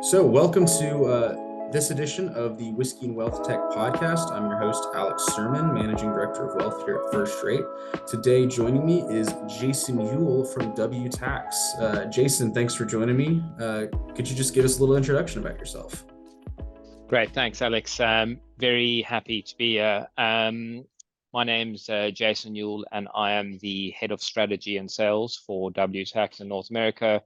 So, welcome to this edition of the Whiskey and Wealth Tech podcast. I'm your host, Alex Sermon, Managing Director of Wealth here at First Rate. Today, joining me is Jason Yule from WTax. Jason, thanks for joining me. Could you just give us a little introduction about yourself? Great, thanks, Alex. Very happy to be here. My name's Jason Yule, and I am the Head of Strategy and Sales for WTax in North America.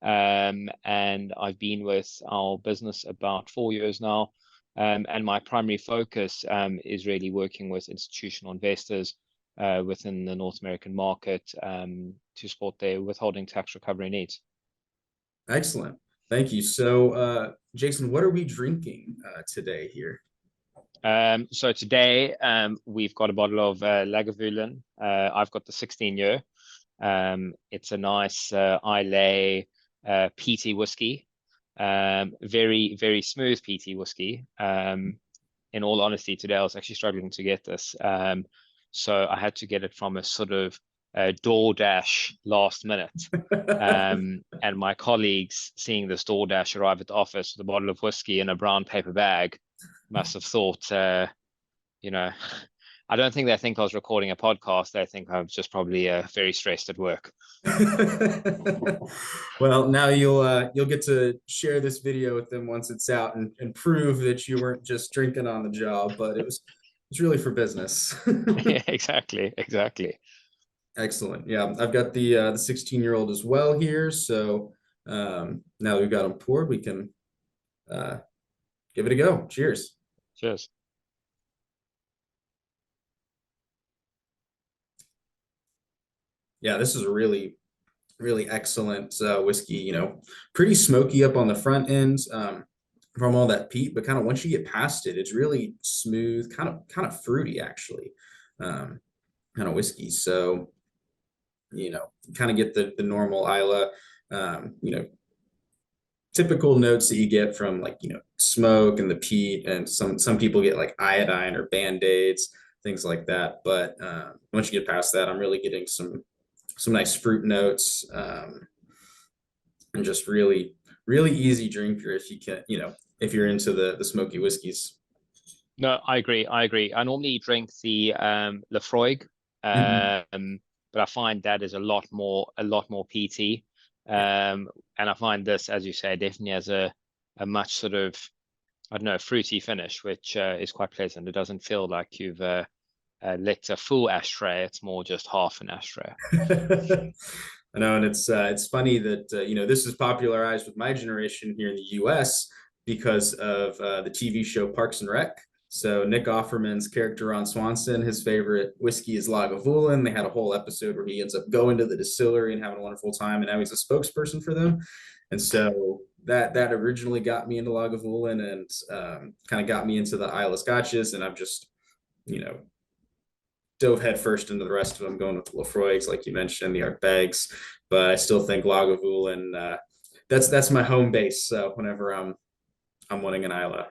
And I've been with our business about 4 years now. And my primary focus is really working with institutional investors within the North American market to support their withholding tax recovery needs. Excellent. Thank you. So, Jason, what are we drinking today here? So today we've got a bottle of Lagavulin. I've got the 16-year. It's a nice Islay peaty whiskey, very, very smooth peaty whiskey. In all honesty, today I was actually struggling to get this. So I had to get it from a sort of DoorDash last minute. And my colleagues seeing this DoorDash arrive at the office with a bottle of whiskey in a brown paper bag must have thought, I don't think they think I was recording a podcast. They think I was just probably very stressed at work. Well, now you'll get to share this video with them once it's out and prove that you weren't just drinking on the job, but it's really for business. Yeah, exactly. Excellent. Yeah, I've got the 16-year-old as well here. So now that we've got them poured, we can give it a go. Cheers. Cheers. Yeah, this is a really, really excellent whiskey. Pretty smoky up on the front ends from all that peat, but kind of once you get past it, it's really smooth, kind of fruity actually, kind of whiskey. So, kind of get the normal Isla, typical notes that you get from smoke and the peat, and some people get like iodine or band-aids, things like that. But once you get past that, I'm really getting some nice fruit notes, and just really, really easy drinker if you can, if you're into the smoky whiskeys. No, I agree. I normally drink the Lafroig, but I find that is a lot more peaty. And I find this, as you say, definitely has a much sort of, I don't know, fruity finish, which is quite pleasant. It doesn't feel like you've lit a full ashtray. It's more just half an ashtray. I know, and it's funny that this is popularized with my generation here in the U.S. because of the TV show Parks and Rec. So Nick Offerman's character Ron Swanson, his favorite whiskey is Lagavulin. They had a whole episode where he ends up going to the distillery and having a wonderful time, and now he's a spokesperson for them. And so that originally got me into Lagavulin and kind of got me into the Isla Scotches, and I've just dove headfirst into the rest of them, going with the Lafroigs, like you mentioned, the Ardbegs. But I still think Lagavulin, that's my home base. So whenever I'm wanting an Isla.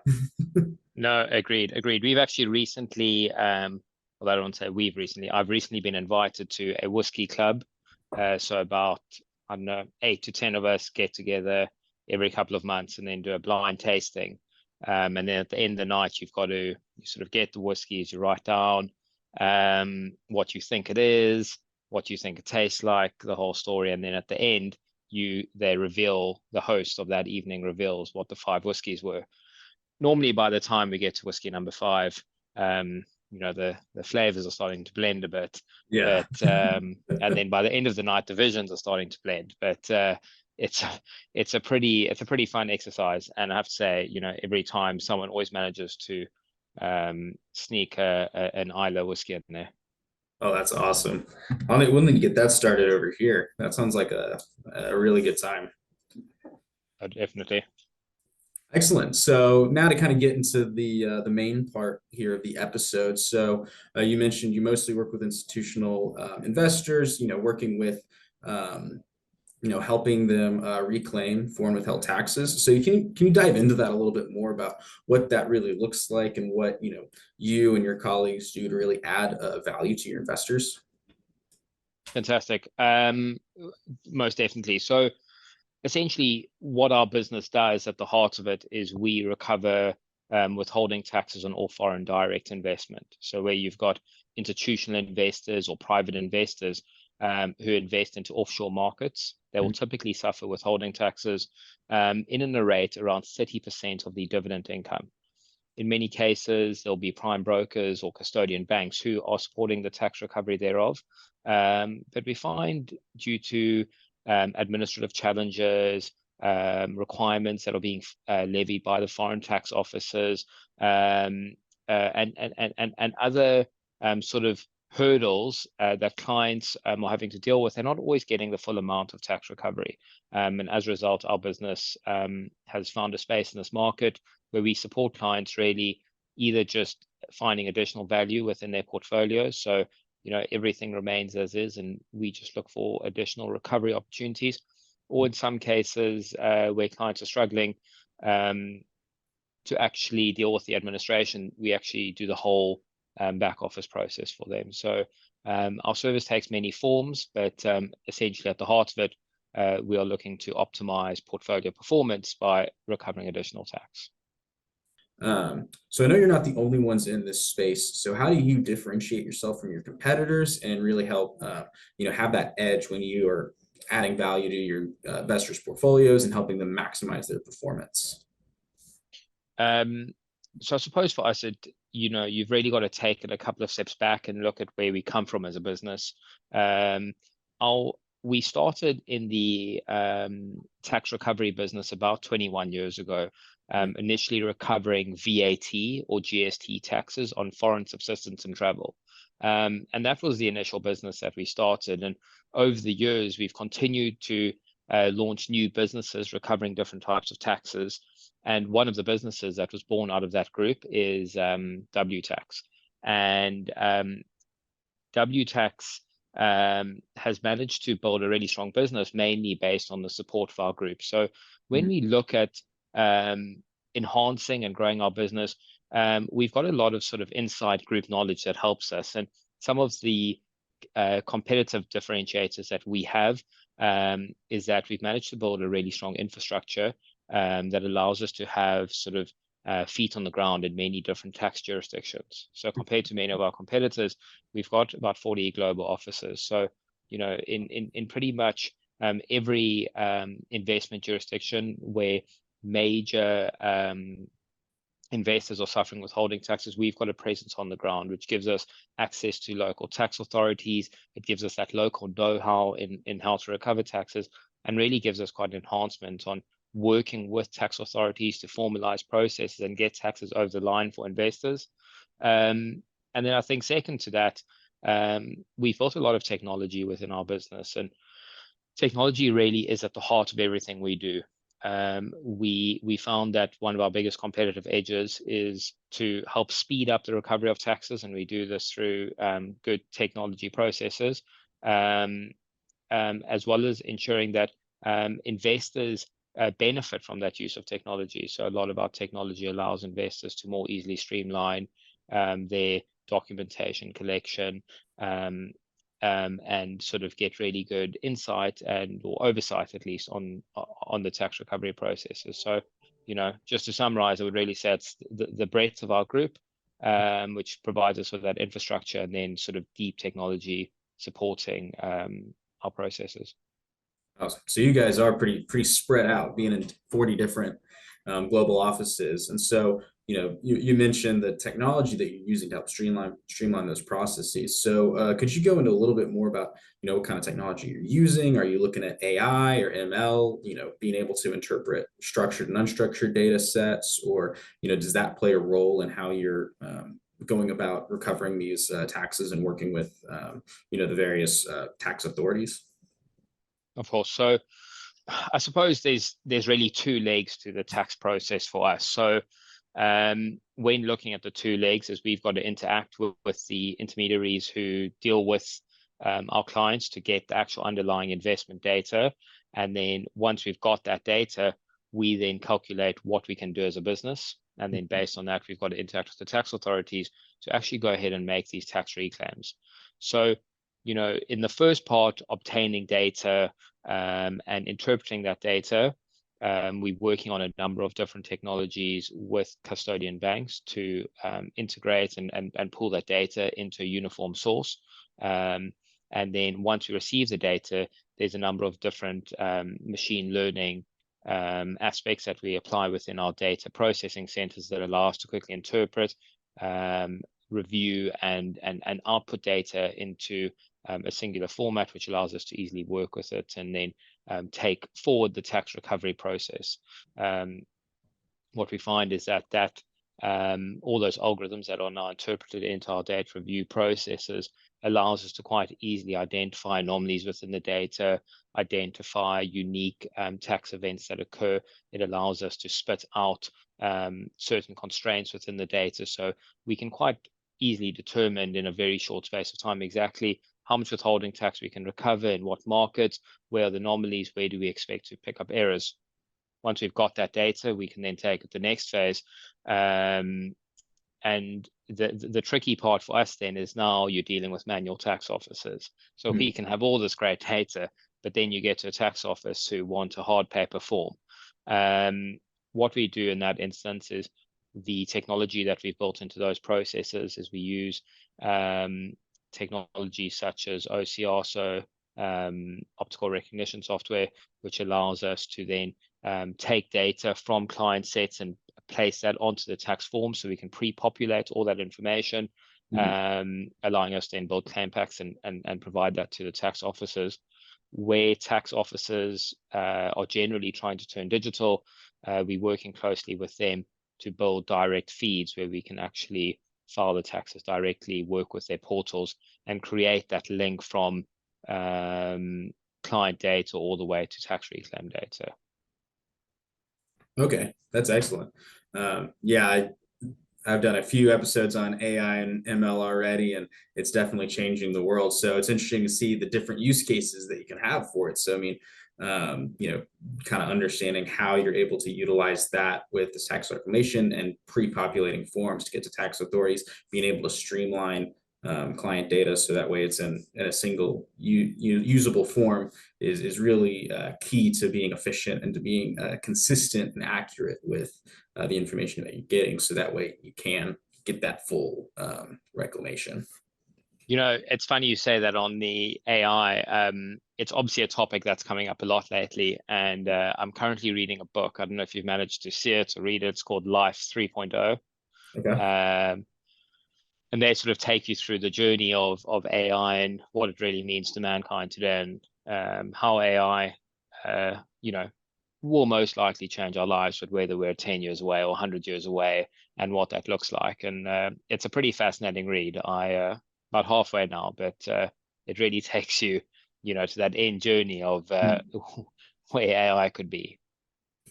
No, agreed. We've actually recently, although I don't want to say I've recently been invited to a whiskey club. So about, I don't know, 8 to 10 of us get together every couple of months and then do a blind tasting. And then at the end of the night, you sort of get the whiskeys, you write down what you think it is, what you think it tastes like, the whole story. And then at the end, the host of that evening reveals what the 5 whiskeys were. Normally, by the time we get to whiskey number 5, the flavors are starting to blend a bit. Yeah. But, and then by the end of the night, the visions are starting to blend. But it's a pretty fun exercise. And I have to say, every time someone always manages to sneak an Isla whiskey in there. Oh, that's awesome. I don't think we get that started over here. That sounds like a really good time. Oh, definitely. Excellent. So now to kind of get into the main part here of the episode. So you mentioned you mostly work with institutional investors, working with helping them reclaim foreign withheld taxes. So can you dive into that a little bit more about what that really looks like and what you and your colleagues do to really add value to your investors? Fantastic. Most definitely. So essentially what our business does at the heart of it is we recover withholding taxes on all foreign direct investment. So where you've got institutional investors or private investors who invest into offshore markets, they will typically suffer withholding taxes in an rate around 30% of the dividend income. In many cases, there'll be prime brokers or custodian banks who are supporting the tax recovery thereof. But we find due to administrative challenges, requirements that are being levied by the foreign tax officers, and other sort of hurdles that clients are having to deal with, they're not always getting the full amount of tax recovery. And as a result, our business has found a space in this market where we support clients really either just finding additional value within their portfolios. So, everything remains as is, and we just look for additional recovery opportunities. Or in some cases where clients are struggling to actually deal with the administration, we actually do the whole back office process for them. So our service takes many forms, but essentially at the heart of it, we are looking to optimize portfolio performance by recovering additional tax. So I know you're not the only ones in this space. So how do you differentiate yourself from your competitors and really help, have that edge when you are adding value to your investors' portfolios and helping them maximize their performance? So I suppose for us, you've really got to take it a couple of steps back and look at where we come from as a business. We started in the tax recovery business about 21 years ago, initially recovering VAT or GST taxes on foreign subsistence and travel. And that was the initial business that we started. And over the years, we've continued to launch new businesses recovering different types of taxes. And one of the businesses that was born out of that group is WTax. And WTax has managed to build a really strong business, mainly based on the support of our group. So when we look at enhancing and growing our business, we've got a lot of sort of inside group knowledge that helps us. And some of the competitive differentiators that we have is that we've managed to build a really strong infrastructure that allows us to have sort of feet on the ground in many different tax jurisdictions. So compared to many of our competitors, we've got about 40 global offices. So, in pretty much every investment jurisdiction where major investors are suffering withholding taxes, we've got a presence on the ground, which gives us access to local tax authorities. It gives us that local know-how in how to recover taxes, and really gives us quite an enhancement on working with tax authorities to formalize processes and get taxes over the line for investors. And then I think second to that, we've built a lot of technology within our business, and technology really is at the heart of everything we do. We found that one of our biggest competitive edges is to help speed up the recovery of taxes, and we do this through good technology processes, as well as ensuring that investors benefit from that use of technology. So a lot of our technology allows investors to more easily streamline their documentation collection and sort of get really good insight or oversight, at least, on the tax recovery processes. So, just to summarize, I would really say it's the breadth of our group, which provides us with that infrastructure, and then sort of deep technology supporting our processes. Awesome. So you guys are pretty spread out, being in 40 different global offices. And so, you mentioned the technology that you're using to help streamline those processes. So could you go into a little bit more about, what kind of technology you're using? Are you looking at AI or ML, being able to interpret structured and unstructured data sets, or, does that play a role in how you're going about recovering these taxes and working with, the various tax authorities? Of course. So I suppose there's really two legs to the tax process for us. So when looking at the two legs, is we've got to interact with the intermediaries who deal with our clients to get the actual underlying investment data. And then once we've got that data, we then calculate what we can do as a business. And then based on that, we've got to interact with the tax authorities to actually go ahead and make these tax reclaims. So in the first part, obtaining data and interpreting that data. We're working on a number of different technologies with custodian banks to integrate and pull that data into a uniform source. And then once we receive the data, there's a number of different machine learning aspects that we apply within our data processing centers that allow us to quickly interpret, review, and output data into a singular format, which allows us to easily work with it and then take forward the tax recovery process. What we find is that all those algorithms that are now interpreted into our data review processes allows us to quite easily identify anomalies within the data, identify unique tax events that occur. It allows us to spit out certain constraints within the data, so we can quite easily determine in a very short space of time exactly how much withholding tax we can recover, in what markets, where are the anomalies, where do we expect to pick up errors. Once we've got that data, we can then take it to the next phase. And the tricky part for us then is now you're dealing with manual tax officers. So we can have all this great data, but then you get to a tax office who want a hard paper form. What we do in that instance is the technology that we've built into those processes is we use technology such as OCR, so optical recognition software, which allows us to then take data from client sets and place that onto the tax form, so we can pre-populate all that information, allowing us to then build claim packs and provide that to the tax officers. Where tax officers are generally trying to turn digital, we're working closely with them to build direct feeds where we can actually file the taxes directly, work with their portals, and create that link from client data all the way to tax reclaim data. Okay, that's excellent. Yeah, I've done a few episodes on AI and ML already, and it's definitely changing the world. So it's interesting to see the different use cases that you can have for it. So, I mean, kind of understanding how you're able to utilize that with this tax reclamation and pre-populating forms to get to tax authorities, being able to streamline client data so that way it's in a single usable form is really key to being efficient and to being consistent and accurate with the information that you're getting, so that way you can get that full reclamation. It's funny you say that on the AI. It's obviously a topic that's coming up a lot lately, and I'm currently reading a book. I don't know if you've managed to see it or read it. It's called Life 3.0. Okay. And they sort of take you through the journey of AI and what it really means to mankind today, and how AI, will most likely change our lives, but whether we're 10 years away or 100 years away and what that looks like. And it's a pretty fascinating read. I about halfway now, but it really takes you, to that end journey of where AI could be.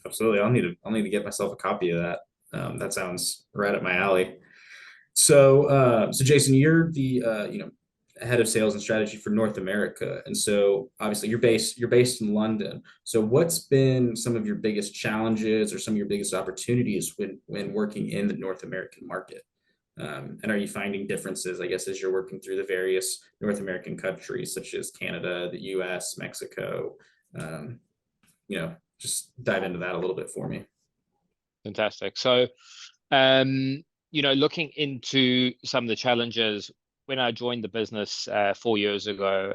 Absolutely. I'll need to get myself a copy of that. That sounds right up my alley. So Jason, you're the head of sales and strategy for North America, and so obviously you're based in London. So what's been some of your biggest challenges or some of your biggest opportunities when working in the North American market? And are you finding differences, I guess, as you're working through the various North American countries such as Canada, the U.S., Mexico? Just dive into that a little bit for me. Fantastic. So, looking into some of the challenges, when I joined the business 4 years ago,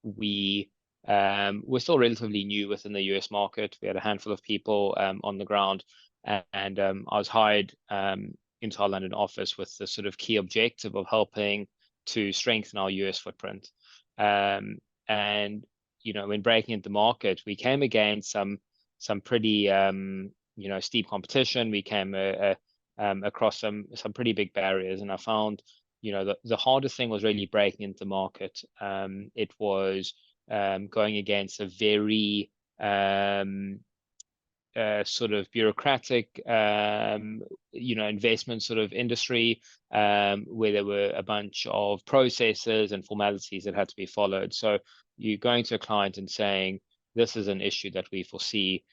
we were still relatively new within the US market. We had a handful of people on the ground, and I was hired into our London office with the sort of key objective of helping to strengthen our US footprint. And when breaking into the market, we came against some pretty steep competition. We came across some pretty big barriers, and I found the hardest thing was really breaking into the market. It was going against a very sort of bureaucratic investment sort of industry, where there were a bunch of processes and formalities that had to be followed. So you're going to a client and saying, this is an issue that we foresee,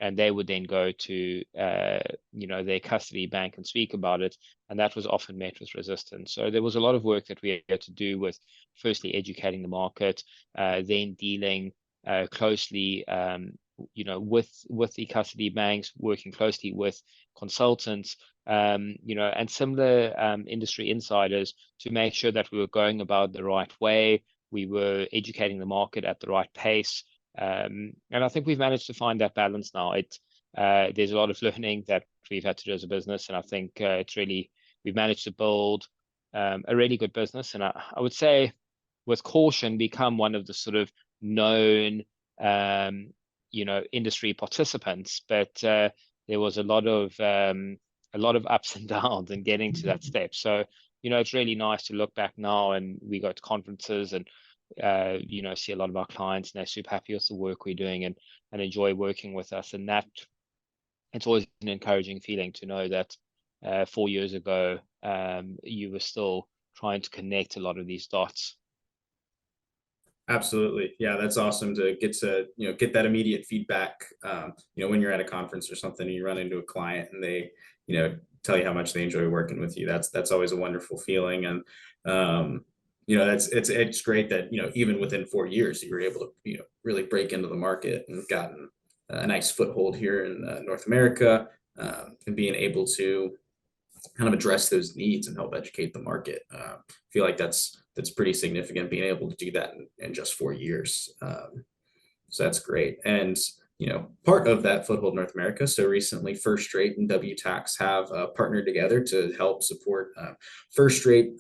and they would then go to their custody bank and speak about it, and that was often met with resistance. So there was a lot of work that we had to do with firstly educating the market, then dealing closely, with the custody banks, working closely with consultants, and similar industry insiders to make sure that we were going about the right way, we were educating the market at the right pace. And I think we've managed to find that balance now. There's a lot of learning that we've had to do as a business, and I think we've managed to build a really good business. And I would say, with caution, become one of the sort of known industry participants. But there was a lot of ups and downs in getting to that step. So it's really nice to look back now, and we go to conferences and see a lot of our clients, and they're super happy with the work we're doing, and enjoy working with us. And that, it's always an encouraging feeling to know that 4 years ago, you were still trying to connect a lot of these dots. Absolutely. Yeah, that's awesome to get that immediate feedback. When you're at a conference or something and you run into a client and they, tell you how much they enjoy working with you. That's always a wonderful feeling. And it's great that, even within 4 years, you were able to, really break into the market and gotten a nice foothold here in North America, and being able to kind of address those needs and help educate the market. I feel like that's pretty significant, being able to do that in just 4 years. So that's great. And part of that foothold North America. So recently, First Rate and WTax have partnered together to help support First Rate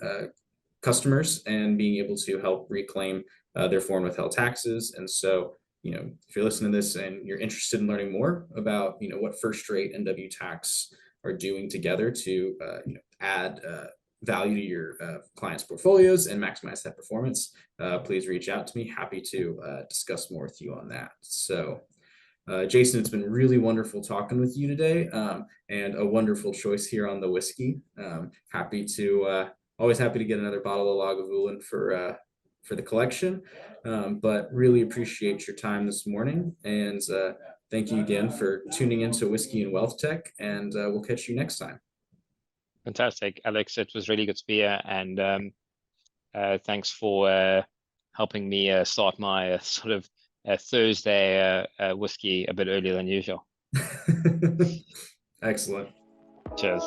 customers and being able to help reclaim their foreign withheld taxes. And so, if you're listening to this and you're interested in learning more about, what First Rate and WTax are doing together to add value to your clients' portfolios and maximize that performance, please reach out to me. Happy to discuss more with you on that. So, Jason, it's been really wonderful talking with you today, and a wonderful choice here on the whiskey. Always happy to get another bottle of Lagavulin for the collection, but really appreciate your time this morning, and thank you again for tuning into Whiskey and Wealth Tech, and we'll catch you next time. Fantastic, Alex. It was really good to be here, and thanks for helping me start my sort of Thursday whiskey a bit earlier than usual. Excellent. Cheers.